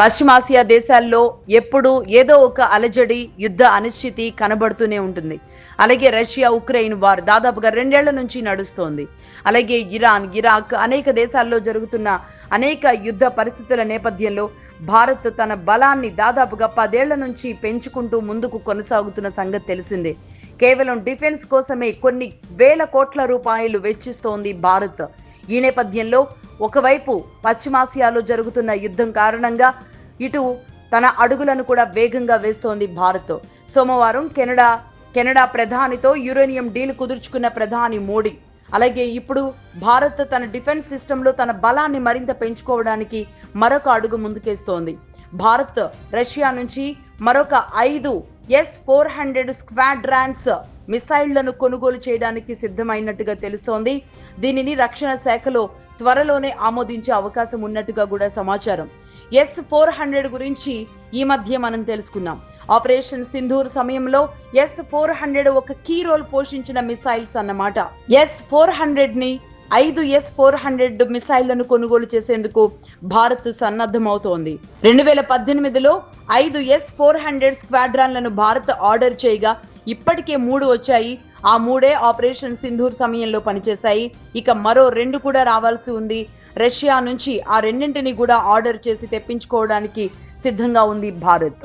పశ్చిమాసియా దేశాల్లో ఎప్పుడూ ఏదో ఒక అలజడి, యుద్ధ అనిశ్చితి కనబడుతూనే ఉంటుంది. అలాగే రష్యా, ఉక్రెయిన్ వార్ దాదాపుగా 2 ఏళ్ల నుంచి నడుస్తోంది. అలాగే ఇరాన్, ఇరాక్ అనేక దేశాల్లో జరుగుతున్న అనేక యుద్ధ పరిస్థితుల నేపథ్యంలో భారత్ తన బలాన్ని దాదాపుగా 10 ఏళ్ల నుంచి పెంచుకుంటూ ముందుకు కొనసాగుతున్న సంగతి తెలిసిందే. కేవలం డిఫెన్స్ కోసమే కొన్ని వేల కోట్ల రూపాయలు వెచ్చిస్తోంది భారత్. ఈ నేపథ్యంలో ఒకవైపు పశ్చిమాసియాలో జరుగుతున్న యుద్ధం కారణంగా ఇటు తన అడుగులను కూడా వేగంగా వేస్తోంది భారత్. సోమవారం కెనడా ప్రధానితో యురేనియం డీల్ కుదుర్చుకున్న ప్రధాని మోడీ. అలాగే ఇప్పుడు భారత్ తన డిఫెన్స్ సిస్టంలో తన బలాన్ని మరింత పెంచుకోవడానికి మరొక అడుగు ముందుకేస్తోంది. భారత్ రష్యా నుంచి మరొక 5 S-400 స్క్వాడ్రాన్స్ మిసైళ్లను కొనుగోలు చేయడానికి సిద్ధమైనట్టుగా తెలుస్తోంది. దీనిని రక్షణ శాఖలో త్వరలోనే ఆమోదించే అవకాశం ఉన్నట్టుగా కూడా సమాచారం. S-400 గురించి ఈ మధ్య మనం తెలుసుకున్నాం. ఆపరేషన్ సింధూర్ సమయంలో S-400 ఒక కీ రోల్ పోషించిన మిసైల్స్ అన్నమాట. S-400 ని 5 S-400 మిసైళ్లను కొనుగోలు చేసేందుకు భారత్ సన్నద్ధమవుతోంది. 2018లో 5 S-400 స్క్వాడ్రాన్లను భారత్ ఆర్డర్ చేయగా ఇప్పటికే 3 వచ్చాయి. ఆ 3 ఆపరేషన్ సింధూర్ సమయంలో పనిచేశాయి. ఇక మరో 2 కూడా రావాల్సి ఉంది. రష్యా నుంచి ఆ రెండింటిని కూడా ఆర్డర్ చేసి తెప్పించుకోవడానికి సిద్ధంగా ఉంది భారత్.